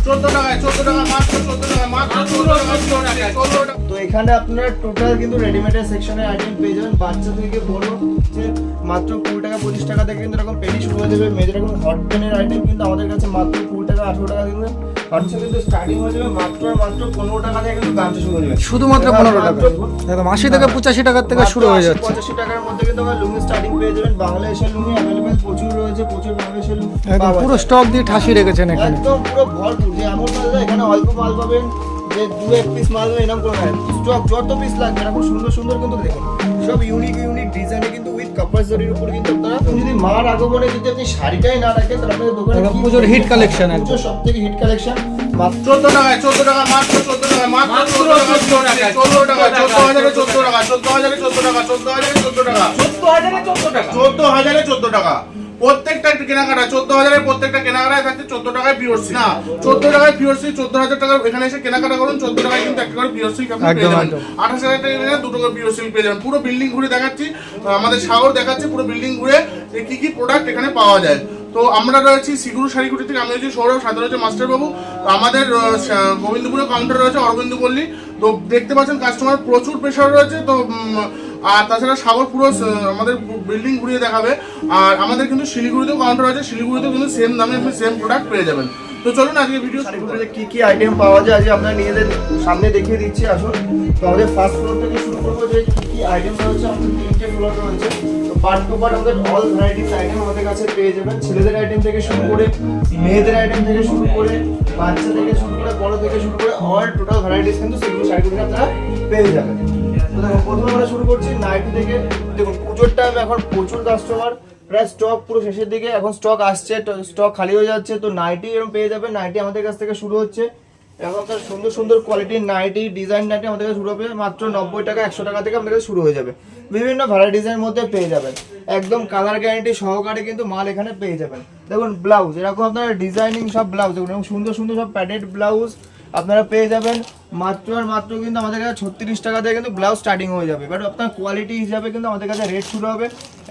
14 টাকায় 14 টাকা মাত্র 14 টাকা মাত্র 14 টাকা। তো এখানে আপনারা টোটাল কিন্তু রেডিমেডের সেকশনের আইটেম পেয়ে যাবেন, বাচ্চা থেকে বড় হচ্ছে মাত্র 20 টাকা 25 টাকা থেকে কিন্তু এরকম পেনি শুরু হয়ে যাবে। মেয়েদের এরকম হট পেনের আইটেম কিন্তু আমাদের কাছে মাত্র 20 টাকা 18 টাকা কিন্তু হচ্ছে, কিন্তু স্টার্টিং হয়ে যাবে মাত্র 15 টাকা থেকে কিন্তু গামছা শুরু হয়ে যাবে, শুধুমাত্র 15 টাকা, একদম 80 থেকে 85 টাকার থেকে শুরু হয়ে যাচ্ছে। 85 টাকার মধ্যে কিন্তু আমরা লুঙ্গি স্টার্টিং পেয়ে যাবেন। বাংলাদেশের লুঙ্গি অ্যাভেলেবেল প্রচুর রয়েছে, প্রচুর বাংলাদেশের লুঙ্গি একদম পুরো স্টক দিয়ে ঠাসিয়ে রেখেছেন এখানে, একদম পুরো ভরপুর। যে এমন মাল না এখানে অল্প মাল পাবেন যে 2-1 পিস মাল এরকম করে নেয়, স্টক যত পিস লাগবে এরকম সুন্দর সুন্দর কিন্তু দেখুন সব ইউনিক ইউনিক ডিজাইনে কিন্তু উইথ কাপড় জরির উপর কিন্তু আপনারা যদি মার আগমনে যদি আপনি শাড়িটাই না রাখেন তাহলে আপনাদের দোকানে একদম পুজোর হিট কালেকশন, একদম সবথেকে হিট কালেকশন মাত্র 14 টাকায় 14 টাকা মাত্র 14 টাকা মাত্র 14 টাকা 14 টাকা 14,000 এ 14 টাকা 14,000 এ 14 টাকা 14,000 এ 14 টাকা 14,000 এ 14 টাকা। প্রত্যেকটা কেনাকাটা 14,000 এর প্রত্যেকটা কেনাকাটায় থাকছে 14 টাকায় পিওরসি না 14 টাকায় পিওরসি 14,000 টাকা এখানে এসে কেনাকাটা করুন 14 টাকায় কিন্তু একটা করে পিওরসি আপনি পেয়ে যাবেন। 28,000 টাকা নিলে দুটো করে পিওরসি পেয়ে যাবেন। পুরো বিল্ডিং ঘুরে দেখাচ্ছি, আমাদের সাগর দেখাচ্ছে পুরো বিল্ডিং ঘুরে কি কি প্রোডাক্ট এখানে পাওয়া যায়। তো আমরা রয়েছি সিগুরু শাড়িকুটি থেকে, আমি হচ্ছি সৌরভ, সাথে রয়েছে মাস্টারবাবু। তো আমাদের গোবিন্দপুরে কাউন্টার রয়েছে অরবিন্দ পল্লী। তো দেখতে পাচ্ছেন কাস্টমার প্রচুর প্রেশার রয়েছে। তো আর তাছাড়া সাগর পুরো আমাদের বিল্ডিং ঘুরিয়ে দেখাবে। আর আমাদের কিন্তু শিলিগুড়িতেও কাউন্টার আছে, শিলিগুড়িতেও কিন্তু সেম দামে আপনি সেম প্রোডাক্ট পেয়ে যাবেন। তো চলুন আজকে ভিডিও কি কি আইটেম পাওয়া যায় আজকে আপনারা নিজেদের সামনে দেখিয়ে দিচ্ছি। আসুন তো আমাদের ফার্স্ট ফ্লোর থেকে শুরু করবো যে কি কি আইটেম রয়েছে। আমাদের 3টে ফ্লোর রয়েছে, তো পার্ট টু পার্ট আমাদের অল ভ্যারাইটিস আইটেম আমাদের কাছে পেয়ে যাবেন। ছেলেদের আইটেম থেকে শুরু করে মেয়েদের আইটেম থেকে শুরু করে বাচ্চা থেকে শুরু করে বড় থেকে শুরু করে অল টোটাল ভ্যারাইটিস কিন্তু সেগুলো শাড়িগুলো আপনারা পেয়ে যাবেন। তো দেখুন প্রথমে আমরা শুরু করছি নাইটি থেকে। দেখুন পুজোর টাইমে এখন প্রচুর কাস্টমার, প্রায় স্টক পুরো শেষের দিকে, এখন স্টক আসছে, স্টক খালি হয়ে যাচ্ছে। তো নাইটি এরকম পেয়ে যাবেন। নাইটি আমাদের কাছ থেকে শুরু হচ্ছে, এখন তার সুন্দর সুন্দর কোয়ালিটির নাইটি ডিজাইন নাইটি আমাদের কাছে শুরু হবে মাত্র 90 টাকা 100 টাকা থেকে আমাদের কাছে শুরু হয়ে যাবে। বিভিন্ন ভ্যারাইটিসের মধ্যে পেয়ে যাবেন, একদম কালার গ্যারান্টি সহকারে কিন্তু মাল এখানে পেয়ে যাবেন। দেখুন ব্লাউজ এরকম আপনারা ডিজাইনিং সব ব্লাউজ দেখুন, এবং সুন্দর সুন্দর সব প্যাডেড ব্লাউজ আপনারা পেয়ে যাবেন মাত্র আর মাত্র কিন্তু আমাদের কাছে 36 টাকা থেকে কিন্তু ব্লাউজ স্টার্টিং হয়ে যাবে। বাট আপনার কোয়ালিটি হিসাবে কিন্তু আমাদের কাছে রেট শুরু হবে।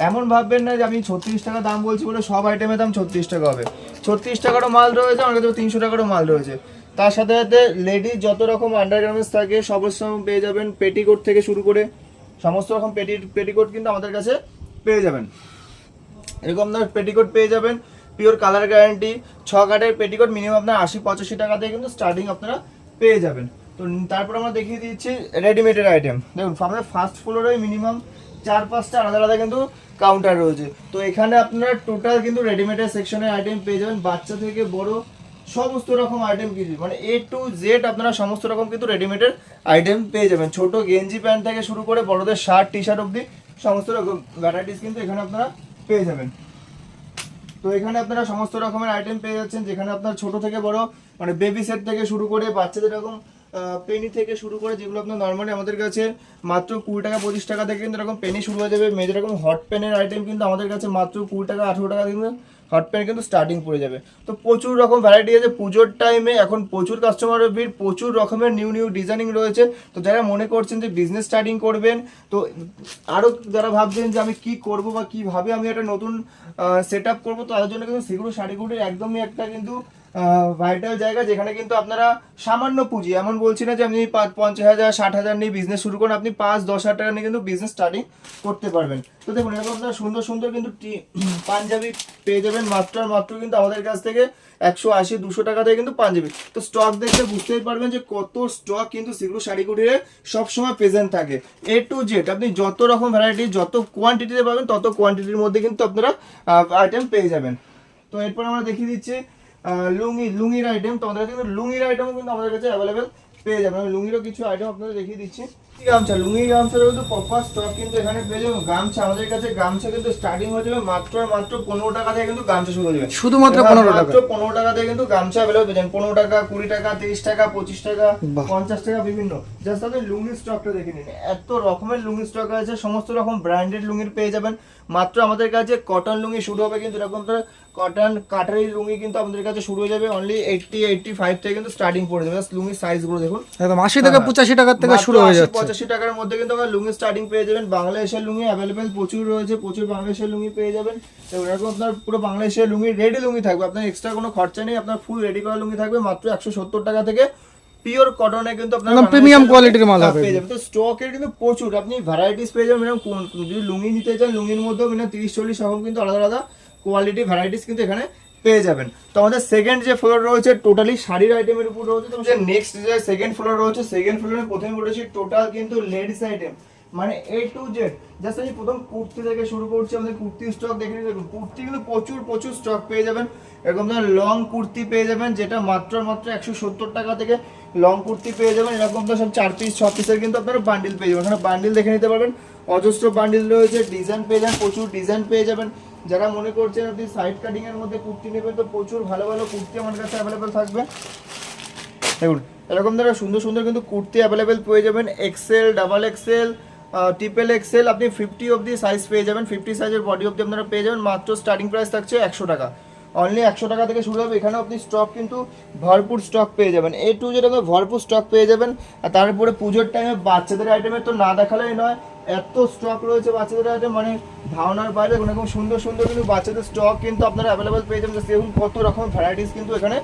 এমন ভাববেন না যে আমি 36 টাকা দাম বলছি বলে সব আইটেমের দাম 36 টাকা হবে। 36 টাকারও মাল রয়েছে, আমার কাছে 300 টাকারও মাল রয়েছে। তার সাথে সাথে লেডিস যত রকম আন্ডারগার্মেন্টস থাকে সমস্ত পেয়ে যাবেন, পেটিকোট থেকে শুরু করে সমস্ত রকম পেটিকোট কিন্তু আমাদের কাছে পেয়ে যাবেন। এরকম আপনার পেটিকোট পেয়ে যাবেন, পিওর কালার গ্যারান্টি 6 কাটের পেটিকোট মিনিমাম আপনার 80-85 টাকা থেকে কিন্তু স্টার্টিং আপনারা পেয়ে যাবেন। তো তারপর আমরা দেখিয়ে দিচ্ছি রেডিমেডের আইটেম। দেখুন আমাদের ফার্স্ট ফ্লোরে মিনিমাম 4-5টা আলাদা আলাদা কিন্তু কাউন্টার রয়েছে। তো এখানে আপনারা টোটাল কিন্তু রেডিমেডের সেকশনের আইটেম পেয়ে যাবেন, বাচ্চা থেকে বড় সমস্ত রকম আইটেম কিছু মানে A to Z আপনারা সমস্ত রকম কিন্তু রেডিমেডের আইটেম পেয়ে যাবেন। ছোট গেঞ্জি প্যান্ট থেকে শুরু করে বড়দের শার্ট টি শার্ট অবধি সমস্ত রকম ভ্যারাইটিস কিন্তু এখানে আপনারা পেয়ে যাবেন। তো এখানে আপনারা সমস্ত রকমের আইটেম পেয়ে যাচ্ছেন, যেখানে আপনার ছোট থেকে বড় মানে বেবি সেট থেকে শুরু করে বাচ্চাদের এরকম পেনি থেকে শুরু করে যেগুলো আপনার নর্মালি আমাদের কাছে মাত্র 20 টাকা 25 টাকা থেকে কিন্তু এরকম পেনি শুরু হয়ে যাবে। মেয়েদের এরকম হট পেনের আইটেম কিন্তু আমাদের কাছে মাত্র 20 টাকা 18 টাকা কিন্তু হট পেন কিন্তু স্টার্টিং পড়ে যাবে। তো প্রচুর রকম ভ্যারাইটি আছে। পুজোর টাইমে এখন প্রচুর কাস্টমারের ভিড়, প্রচুর রকমের নিউ নিউ ডিজাইনিং রয়েছে। তো যারা মনে করছেন যে বিজনেস স্টার্টিং করবেন, তো আরও যারা ভাবছেন যে আমি কি করব বা কিভাবে আমি একটা নতুন সেট আপ করবো, তাদের জন্য কিন্তু সেগুলো শাড়িগুলির একদমই একটা কিন্তু ভাইটাল জায়গা, যেখানে কিন্তু আপনারা সামান্য পুঁজি, এমন বলছি না যে আপনি 50,000 60,000 নিয়ে বিজনেস শুরু করুন, আপনি 5-10 হাজার টাকা নিয়ে কিন্তু বিজনেস স্টার্টিং করতে পারবেন। তো দেখুন এরকম আপনারা সুন্দর সুন্দর কিন্তু পাঞ্জাবি পেয়ে যাবেন মাত্র আর মাত্র কিন্তু আমাদের কাছ থেকে 180-200 টাকা থেকে কিন্তু পাঞ্জাবি। তো স্টক দেখলে বুঝতেই পারবেন যে কত স্টক কিন্তু সিগুরু শাড়িকুটিরে সবসময় প্রেজেন্ট থাকে। A to Z আপনি যত রকম ভ্যারাইটি যত কোয়ান্টিটিতে পাবেন তত কোয়ান্টিটির মধ্যে কিন্তু আপনারা আইটেম পেয়ে যাবেন। তো এরপর আমরা দেখিয়ে দিচ্ছি লুঙ্গির আইটেম। তো আমাদের কিন্তু লুঙ্গির আইটেমও কিন্তু আমাদের কাছে অ্যাভেলেবেল পেয়ে যাবেন। আমি লুঙ্গিরও কিছু আইটেম আপনাদের দেখিয়ে দিচ্ছি। গামছা, লুঙ্গি গামছার কিন্তু প্রপার স্টক কিন্তু এখানে পেয়ে যাবেন। গামছা আমাদের কাছে গামছা কিন্তু স্টার্টিং হয়ে যাবে মাত্র আর মাত্র 15 টাকা থেকে কিন্তু গামছা শুরু হয়ে যাবে। শুধুমাত্র 15 টাকা, মাত্র 15 টাকা থেকে কিন্তু গামছা অ্যাভেলেবেল পেয়ে যাবেন। 15 টাকা 20 টাকা 30 টাকা 25 টাকা 50 টাকা বিভিন্ন। জাস্ট আপনি লুঙ্গির স্টকটা দেখে নিন, এত রকমের লুঙ্গি স্টক আছে, সমস্ত রকম ব্র্যান্ডেড লুঙ্গির পেয়ে যাবেন। মাত্র আমাদের কাছে কটন লুঙ্গি শুরু হবে কিন্তু এরকম কটন কাটারি লুঙ্গি কিন্তু আমাদের কাছে শুরু হয়ে যাবে অনলি 80-85 থেকে কিন্তু স্টার্টিং পড়ে যাবে। লুঙ্গির সাইজগুলো দেখুন, একদম 80 থেকে 85 টাকার থেকে শুরু হয়ে যাচ্ছে। 85 টাকার মধ্যে কিন্তু আমরা লুঙ্গি স্টার্টিং পেয়ে যাবেন। বাংলাদেশের লুঙ্গি অ্যাভেলেবেল প্রচুর রয়েছে, প্রচুর বাংলাদেশের লুঙ্গি পেয়ে যাবেন। এরকম আপনার পুরো বাংলাদেশের লুঙ্গি রেডি লুঙ্গি থাকবে, আপনার এক্সট্রা কোনো খরচা নেই, আপনার ফুল রেডি করা লুঙ্গি থাকবে মাত্র 170 টাকা থেকে। পিওর কটনে কিন্তু আপনার একদম প্রিমিয়াম কোয়ালিটির মাল হবে পেয়ে যাবেন। তো স্টকের কিন্তু প্রচুর আপনি ভ্যারাইটিস পেয়ে যাবেন। যদি লুঙ্গি নিতে চান লুঙ্গির মধ্যেও 30-40 রকম কিন্তু আলাদা আলাদা কোয়ালিটি ভ্যারাইটিস কিন্তু এখানে পেয়ে যাবেন। তো আমাদের সেকেন্ড যে ফ্লোর রয়েছে টোটালি শাড়ির আইটেমের উপর রয়েছে। তো নেক্সট যে সেকেন্ড ফ্লোর রয়েছে, সেকেন্ড ফ্লোরে প্রথমে বলেছি টোটাল কিন্তু লেডিস আইটেম মানে A to Z। জাস্ট আমি প্রথম কুর্তি থেকে শুরু করছি, আমাদের কুর্তি স্টক দেখে নিন। দেখুন কুর্তি কিন্তু প্রচুর স্টক পেয়ে যাবেন। এরকম ধরনের লং কুর্তি পেয়ে যাবেন যেটা মাত্র 170 টাকা থেকে লং কুর্তি পেয়ে যাবেন। এরকম তো সব 4 পিস 6 পিসের কিন্তু আপনারা বান্ডিল পেয়ে যাবেন। এখানে বান্ডিল দেখে নিতে পারবেন, অজস্র বান্ডিল রয়েছে, ডিজাইন পেয়ে যাবেন, প্রচুর ডিজাইন পেয়ে যাবেন। যারা মনে করছেন আপনি সাইড কাটিং এর মধ্যে কুর্তি নেবেন তো প্রচুর ভালো ভালো কুর্তি আমার কাছে অ্যাভেলেবেল থাকবে। দেখুন এরকম ধরনের সুন্দর কিন্তু কুর্তি অ্যাভেলেবেল পেয়ে যাবেন। XL, double XL, triple XL, আপনি 50 অবধি সাইজ পেয়ে যাবেন। 50 সাইজের বডি অবধি আপনারা পেয়ে যাবেন। মাত্র স্টার্টিং প্রাইস থাকছে 100 টাকা, অনলি 100 টাকা থেকে শুরু হবে। এখানে আপনি স্টক কিন্তু ভরপুর স্টক পেয়ে যাবেন। A to Z ভরপুর স্টক পেয়ে যাবেন। আর তারপরে পুজোর টাইমে বাচ্চাদের আইটেমের তো না দেখালেই নয়, এত স্টক রয়েছে বাচ্চাদের আইটেম মানে ধারণার বাইরে। এরকম সুন্দর কিন্তু বাচ্চাদের স্টক কিন্তু আপনারা অ্যাভেলেবেল পেয়ে যাবেন। দেখুন কত রকম ভ্যারাইটিস কিন্তু এখানে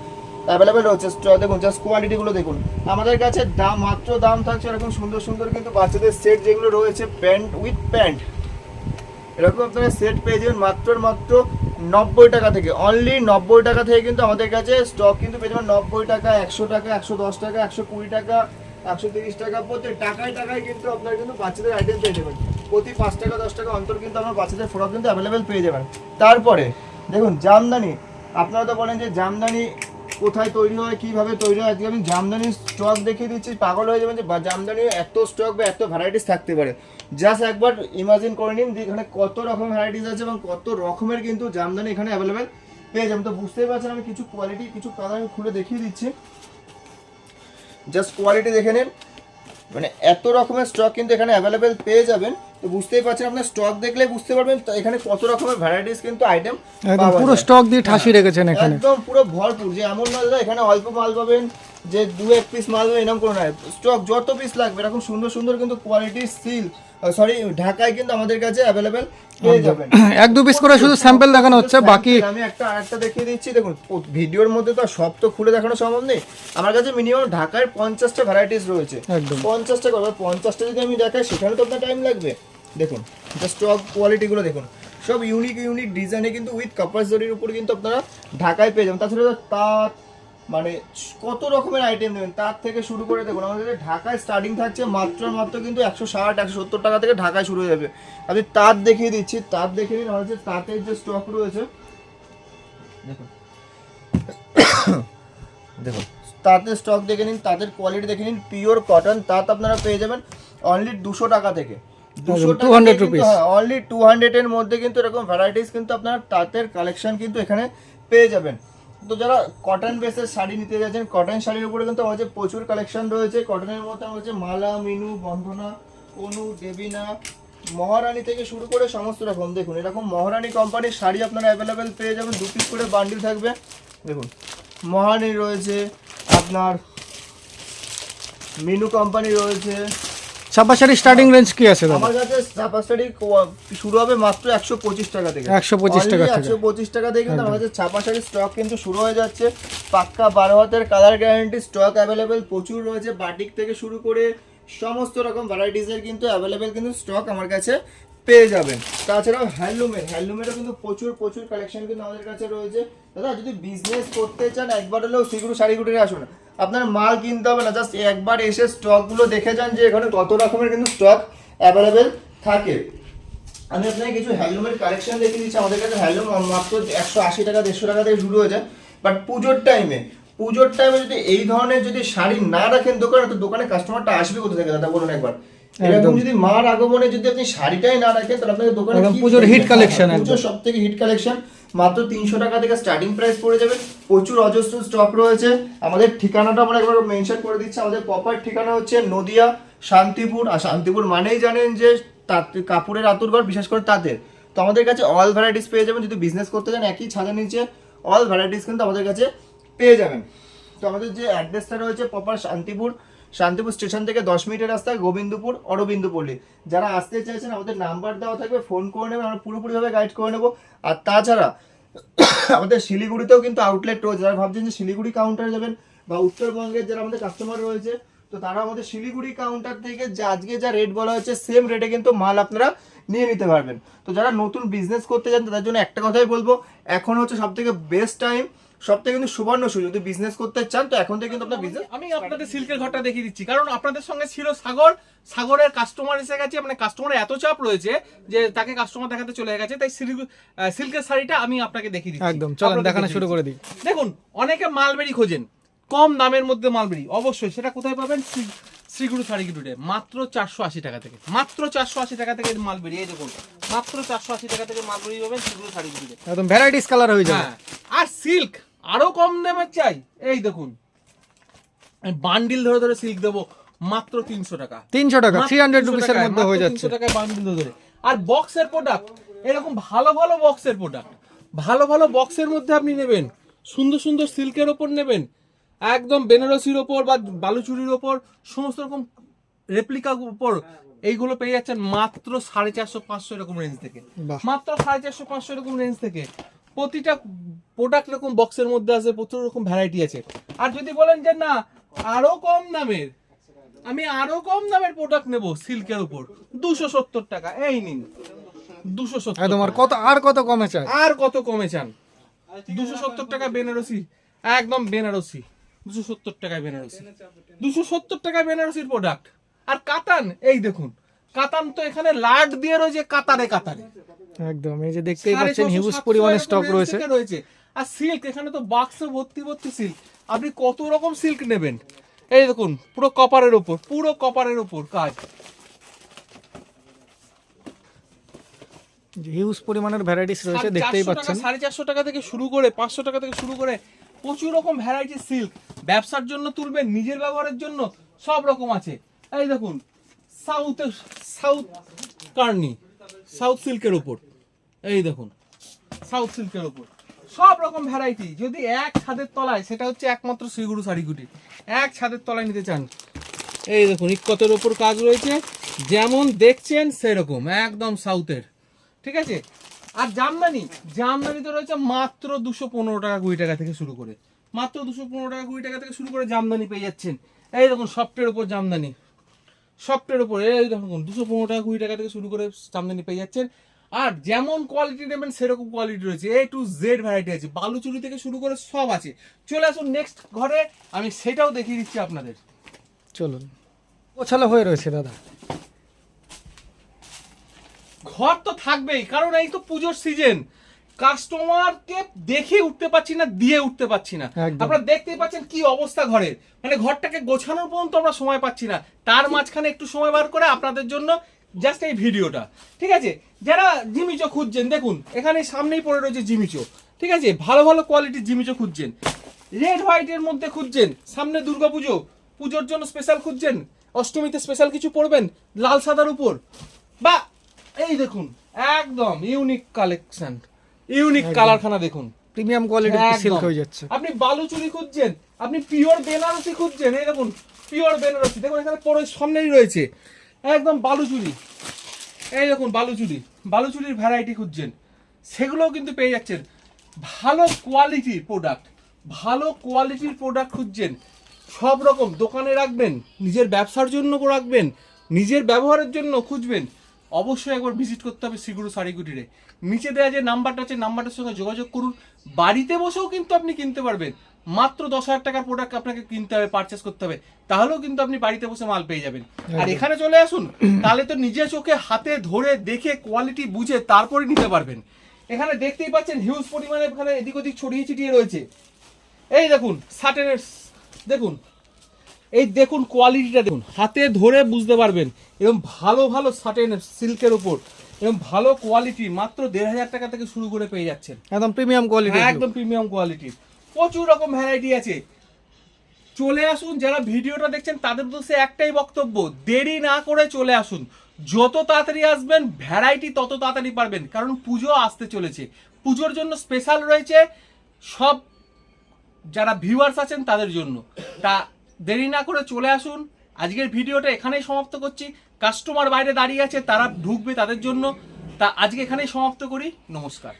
অ্যাভেলেবেল রয়েছে। দেখুন জাস্ট কোয়ালিটিগুলো দেখুন। আমাদের কাছে মাত্র দাম থাকছে এরকম সুন্দর কিন্তু বাচ্চাদের সেট যেগুলো রয়েছে প্যান্ট উইথ প্যান্ট, এরকম আপনারা সেট পেয়ে যাবেন মাত্র 90 টাকা থেকে। অনলি 90 টাকা থেকে কিন্তু আমাদের কাছে স্টক কিন্তু পেয়ে যাবেন। 90 টাকা, 100 টাকা, 110 টাকা, 120 টাকা, 130 টাকা, প্রতি টাকায় কিন্তু আপনারা কিন্তু বাচ্চাদের আইটেম পেয়ে যাবেন। প্রতি 5 টাকা 10 টাকা অন্তর কিন্তু আমার বাচ্চাদের ফ্রক কিন্তু অ্যাভেলেবেল পেয়ে যাবেন। তারপরে দেখুন জামদানি, আপনারা তো বলেন যে জামদানি কোথায় তৈরি হয়, কীভাবে তৈরি হয়। আজকে আমি জামদানির স্টক দেখিয়ে দিচ্ছি, পাগল হয়ে যাবেন যে জামদানির এত স্টক বা এত ভ্যারাইটিস থাকতে পারে। জাস্ট একবার ইমাজিন করে নিন যে এখানে কত রকম ভ্যারাইটিস আছে এবং কত রকমের কিন্তু জামদানি এখানে অ্যাভেলেবেল পেয়ে যাবেন। তো বুঝতেই পারছেন আমি কিছু কোয়ালিটি কিছু কালার আমি খুলে দেখিয়ে দিচ্ছি, জাস্ট কোয়ালিটি দেখে নিন। মানে এত রকমের স্টক কিন্তু এখানে অ্যাভেলেবেল পেয়ে যাবেন। তো বুঝতেই পারছেন, আপনার স্টক দেখলে বুঝতে পারবেন এখানে কত রকমের ভ্যারাইটিস কিন্তু আইটেম একদম পুরো স্টক দিয়ে ঠাসি রেখেছেন এখানে, একদম পুরো ভরপুর। যে এমন মাল এখানে অল্প মাল পাবেন যে 2-1 পিস মাল পাবেন এরকম কোনো নয়। স্টক যত পিস লাগবে এরকম সুন্দর কিন্তু কোয়ালিটির ঢাকায় কিন্তু আমাদের কাছে অ্যাভেলেবেল পেয়ে যাবেন। 1-2 পিস করে শুধু স্যাম্পল দেখানো হচ্ছে, বাকি আমি আরেকটা দেখিয়ে দিচ্ছি। দেখুন ভিডিওর মধ্যে তো সব তো খুলে দেখানো সম্ভব নেই। আমার কাছে মিনিমাম ঢাকার 50টা ভ্যারাইটিস রয়েছে। একদম 50টা করবে, 50টা যদি আমি দেখাই সেখানে তো আপনার টাইম লাগবে। দেখুন স্টক কোয়ালিটিগুলো দেখুন, সব ইউনিক ডিজাইনে কিন্তু উইথ কাপাস জরির উপর কিন্তু আপনারা ঢাকায় পেয়ে যাবেন। তাছাড়া তাঁত মানে কত রকমের আইটেম নেবেন তার থেকে শুরু করে দেখুন আমাদের ঢাকায় স্টার্টিং থাকছে মাত্র কিন্তু 160-170 টাকা থেকে ঢাকায় শুরু হয়ে যাবে। আমি তাঁত দেখিয়ে দিচ্ছি, তাঁত দেখে নিন। আমাদের যে তাঁতের যে স্টক রয়েছে দেখুন দেখুন তাঁতের স্টক দেখে নিন, তাঁতের কোয়ালিটি দেখে নিন। পিওর কটন তাঁত আপনারা পেয়ে যাবেন অনলি 200 টাকা থেকে। 200 রুপিস, অনলি 200 এর মধ্যে কিন্তু এরকম ভ্যারাইটিস কিন্তু আপনারা তাঁতের কালেকশন কিন্তু এখানে পেয়ে যাবেন। তো যারা কটন বেসের শাড়ি নিতে যাচ্ছেন, কটন শাড়ির উপরে কিন্তু আমাদের প্রচুর কালেকশন রয়েছে। কটনের মধ্যে আমার হচ্ছে মালা, মিনু, বন্ধনা, অনু, দেবিনা, মহারানী থেকে শুরু করে সমস্ত রকম। দেখুন এরকম মহারানী কোম্পানির শাড়ি আপনারা অ্যাভেলেবেল পেয়ে যাবেন। 2 পিস করে বান্ডিল থাকবে। দেখুন মহারানী রয়েছে, আপনার মিনু কোম্পানি রয়েছে। ছাপা শাড়ি স্টার্টিং রেঞ্জ কি আছে দাদা? আমার কাছে ছাপা শাড়ি শুরু হবে মাত্র 125 টাকা থেকে। 125 টাকা থেকে 125 টাকা থেকে কিন্তু আমাদের ছাপা শাড়ির স্টক কিন্তু শুরু হয়ে যাচ্ছে। পাক্কা 12 হাতের কালার গ্যারান্টি স্টক অ্যাভেলেবেল প্রচুর রয়েছে। বাটিক থেকে শুরু করে সমস্ত রকম ভ্যারাইটিসের কিন্তু অ্যাভেলেবেল কিন্তু স্টক আমার কাছে পেয়ে যাবেন। তাছাড়াও হ্যান্ডলুমেরও কিন্তু প্রচুর কালেকশন কিন্তু আমাদের কাছে রয়েছে। দাদা যদি বিজনেস করতে চান একবার হলেও সিগুরু শাড়িগুটিতে আসুন, আপনার মাল কিনতে হবে না, জাস্ট একবার এসে স্টকগুলো দেখে যান যে এখানে কত রকমের কিন্তু স্টক অ্যাভেলেবেল থাকে। আমি আপনাকে কিছু হ্যান্ডলুমের কালেকশন দেখিয়ে দিচ্ছি। আমাদের কাছে হ্যান্ডলুম মাত্র 180 টাকা 150 টাকা থেকে শুরু হয়ে যায়। বাট পুজোর টাইমে যদি এই ধরনের যদি শাড়ি না রাখেন দোকানে, তো দোকানে কাস্টমারটা আসবে কোথা থেকে দাদা বলুন একবার। এরকম যদি মার আগমনে যদি আপনি শাড়িটাই না রাখেন তাহলে আপনাদের দোকানে পুজোর হিট কালেকশন, পুজোর সবথেকে হিট কালেকশন মাত্র 300 টাকা থেকে স্টার্টিং প্রাইস পড়ে যাবে। প্রচুর অজস্র স্টক রয়েছে। আমাদের ঠিকানাটা আমরা একবার মেনশন করে দিচ্ছি। আমাদের প্রপার ঠিকানা হচ্ছে নদিয়া শান্তিপুর। আর শান্তিপুর মানেই জানেন যে কাপড়ের আতুরঘর, বিশেষ করে তাঁতের। তো আমাদের কাছে অল ভ্যারাইটিস পেয়ে যাবেন। যদি বিজনেস করতে চান একই ছাদের নিচে অল ভ্যারাইটিস কিন্তু আমাদের কাছে পেয়ে যাবেন। তো আমাদের যে অ্যাড্রেসটা রয়েছে প্রপার শান্তিপুর স্টেশন থেকে 10 মিনিটের রাস্তায় গোবিন্দপুর অরবিন্দপল্লী। যারা আসতে চাইছেন আমাদের নাম্বার দেওয়া থাকবে, ফোন করে নেবেন, আমরা পুরোপুরিভাবে গাইড করে নেবো। আর তাছাড়া আমাদের শিলিগুড়িতেও কিন্তু আউটলেট রয়েছে। যারা ভাবছেন যে শিলিগুড়ি কাউন্টারে যাবেন বা উত্তরবঙ্গের যারা আমাদের কাস্টমার রয়েছে, তো তারা আমাদের শিলিগুড়ি কাউন্টার থেকে যে আজকে যা রেট বলা হয়েছে সেম রেটে কিন্তু মাল আপনারা নিয়ে নিতে পারবেন। তো যারা নতুন বিজনেস করতে চান তাদের জন্য একটা কথাই বলবো, এখন হচ্ছে সব থেকে বেস্ট টাইম, সব থেকে কিন্তু সুবর্ণ সুযোগ। যদি বিজনেস করতে চান তো এখন থেকে কিন্তু আপনার বিজনেস। আমি আপনাদের সিল্কের ঘরটা দেখিয়ে দিচ্ছি, কারণ আপনাদের সঙ্গে ছিল সাগরের কাস্টমার এসে গেছে, মানে কাস্টমারের এত চাপ রয়েছে যে তাকে কাস্টমার দেখাতে চলে গেছে, তাই সিল্কের শাড়িটা আমি আপনাকে দেখিয়ে দিচ্ছি। একদম চলেন দেখানো শুরু করে দিই। দেখুন, অনেকে মালবেরি খোঁজেন, কম দামের মধ্যে মালবেরি, অবশ্যই সেটা কোথায় পাবেন? শ্রীগুরু শাড়িগুলোতে মাত্র 480 টাকা থেকে, মাত্র 480 টাকা থেকে মালবেরি। এই দেখুন, মাত্র 480 টাকা থেকে মালবেরি পাবেন শ্রীগুরু শাড়িগুলোতে, একদম ভ্যারাইটিস কালার হয়ে যাবে। হ্যাঁ, আর সিল্ক আরো কম দামের চাই, এই দেখুন বান্ডিল ধরে ধরে সিল্ক দেবো মাত্র 300 টাকা, 300 টাকা 300 রুপিসের মধ্যে হয়ে যাচ্ছে। 300 টাকায় বান্ডিল ধরে। আর বক্সের প্রোডাক্ট, এরকম ভালো ভালো বক্সের প্রোডাক্ট, ভালো ভালো বক্সের মধ্যে আপনি নেবেন, সুন্দর সুন্দর সিল্কের ওপর নেবেন, একদম বেনারসির ওপর বা বালুচুরির ওপর, সমস্ত রকম রেপ্লিকার উপর এইগুলো পেয়ে যাচ্ছেন মাত্র 450-500 এরকম রেঞ্জ থেকে, মাত্র 450-500 এরকম রেঞ্জ থেকে। প্রতিটা প্রোডাক্ট এরকম বক্সের মধ্যে আছে, প্রচুর রকম ভ্যারাইটি আছে। আর যদি বলেন যে না আরো কম দামের, আমি আরো কম দামের প্রোডাক্ট নেব সিল্কের উপর, 270 টাকা, এই নিন 270। একদম আর কত কমে চাই? আর কত কমে চান? 270 টাকা বেনারসি, একদম বেনারসি 270 টাকায় বেনারসি, 270 টাকায় বেনারসির প্রোডাক্ট। আর কাতান, এই দেখুন কাতান তো এখানে লাট দিয়ে রয়েছে কাতারে কাতারে, একদম এই যে দেখতেই পাচ্ছেন হিউজ পরিমাণে স্টক রয়েছে। আর সিল্ক এখানে তো বাক্স ভর্তি ভর্তি সিল্ক, আপনি কত রকম সিল্ক নেবেন। এই দেখুন পুরো কপারের উপর, পুরো কপারের উপর কাজ, হিউজ পরিমাণের ভ্যারাইটিস রয়েছে, দেখতেই পাচ্ছেন। 450 টাকা থেকে শুরু করে 500 টাকা থেকে শুরু করে প্রচুর রকম ভ্যারাইটি সিল্ক, ব্যবসার জন্য তুলবেন, নিজের ব্যবহারের জন্য সব রকম আছে। এই দেখুন সাউথ কার্নি, সাউথ সিল্কের উপর, এই দেখুন সাউথ সিল্কের উপর সব রকম ভ্যারাইটি। যদি এক ছাদের তলায়, সেটা হচ্ছে একমাত্র শ্রীগুরু শাড়িগুটি, এক ছাদের তলায় নিতে চান, এই দেখুন ইক্কতের ওপর কাজ রয়েছে, যেমন দেখছেন সেরকম একদম সাউথের, ঠিক আছে। আর জামদানি তো রয়েছে মাত্র 215 টাকা 20 টাকা থেকে শুরু করে, মাত্র 215 টাকা 20 টাকা থেকে শুরু করে জামদানি পেয়ে যাচ্ছেন। এই দেখুন সফটের উপর জামদানি, সফটের উপর এই দেখুন 215 টাকা 20 টাকা থেকে শুরু করে জামদানি পেয়ে যাচ্ছেন। আর যেমন কোয়ালিটি নেবেন সেরকম কোয়ালিটি রয়েছে, A to Z ভ্যারাইটি আছে, বালুচুরি থেকে শুরু করে সব আছে। চলে আসুন নেক্সট ঘরে, আমি সেটাও দেখিয়ে দিচ্ছি আপনাদের। চলুন, গোছালো হয়ে রয়েছে দাদা। ঘর তো থাকবেই, কারণ এই তো পুজোর সিজন, কাস্টমারকে দেখে উঠতে পারছি না, দিয়ে উঠতে পারছি না। একদম। আপনারা দেখতেই পাচ্ছেন কি অবস্থা ঘরের, মানে ঘরটাকে গোছানোর পর্যন্ত আমরা সময় পাচ্ছি না, তার মাঝখানে একটু সময় বার করে আপনাদের জন্য জাস্ট এই ভিডিওটা, ঠিক আছে। যারা জিমিচো খুঁজছেন, দেখুন এখানে সামনেই পড়ে রয়েছে জিমিচো, ঠিক আছে, ভালো ভালো কোয়ালিটির জিমিচো খুঁজছেন, রেড হোয়াইটের মধ্যে খুঁজছেন, সামনে দুর্গাপুজো, পুজোর জন্য স্পেশাল খুঁজছেন, অষ্টমীতে স্পেশাল কিছু পড়বেন লাল সাদার উপর, বা এই দেখুন একদম ইউনিক কালেকশন, ইউনিক কালারখানা দেখুন, প্রিমিয়াম কোয়ালিটির একদম। সিল্ক হয়ে যাচ্ছে। আপনি বালুচুরি খুঁজছেন, আপনি পিওর বেনারসি খুঁজছেন, এই দেখুন পিওর বেনারসি, দেখুন এখানে পরে সামনেই রয়েছে একদম বালুচুরি, এই দেখুন বালুচুরির ভ্যারাইটি খুঁজছেন, সেগুলোও কিন্তু পেয়ে যাচ্ছেন। ভালো কোয়ালিটির প্রোডাক্ট খুঁজছেন, সব রকম দোকানে রাখবেন, নিজের ব্যবসার জন্য রাখবেন, নিজের ব্যবহারের জন্য খুঁজবেন, অবশ্যই একবার ভিজিট করতে হবে শ্রীগুরু শাড়িগুটিরে। নিচে দেওয়া যে নাম্বারটা আছে, নাম্বারটার সঙ্গে যোগাযোগ করুন, বাড়িতে বসেও কিন্তু আপনি কিনতে পারবেন। মাত্র 10,000 টাকার প্রোডাক্ট আপনাকে কিনতে হবে, পারচেস করতে হবে, তাহলেও কিন্তু আপনি বাড়িতে বসে মাল পেয়ে যাবেন। আর এখানে চলে আসুন, তাহলে তো নিজের চোখে হাতে ধরে দেখে কোয়ালিটি বুঝে তারপরে নিতে পারবেন। এখানে দেখতেই পাচ্ছেন হিউজ পরিমাণে এখানে এদিক ওদিক ছড়িয়ে ছিটিয়ে রয়েছে। এই দেখুন সাটেনের, দেখুন এই দেখুন কোয়ালিটিটা দেখুন, হাতে ধরে বুঝতে পারবেন। এরকম ভালো ভালো সাটেন সিল্কের উপর এরকম ভালো কোয়ালিটি মাত্র 1,500 টাকা থেকে শুরু করে পেয়ে যাচ্ছেন, একদম প্রিমিয়াম কোয়ালিটি, একদম প্রিমিয়াম কোয়ালিটির প্রচুর রকম ভ্যারাইটি আছে। চলে আসুন, যারা ভিডিওটা দেখছেন তাদের উদ্দেশ্যে একটাই বক্তব্য, দেরি না করে চলে আসুন। যত তাড়াতাড়ি আসবেন ভ্যারাইটি তত তাড়াতাড়ি পারবেন, কারণ পুজো আসতে চলেছে। পুজোর জন্য স্পেশাল রয়েছে সব যারা ভিউয়ার্স আছেন তাদের জন্য। তা দেরি না করে চলে আসুন। আজকের ভিডিওটা এখানেই সমাপ্ত করছি। কাস্টমার বাইরে দাঁড়িয়ে আছে, তারা ঢুকবে তাদের জন্য। তা আজকে এখানেই সমাপ্ত করি। নমস্কার।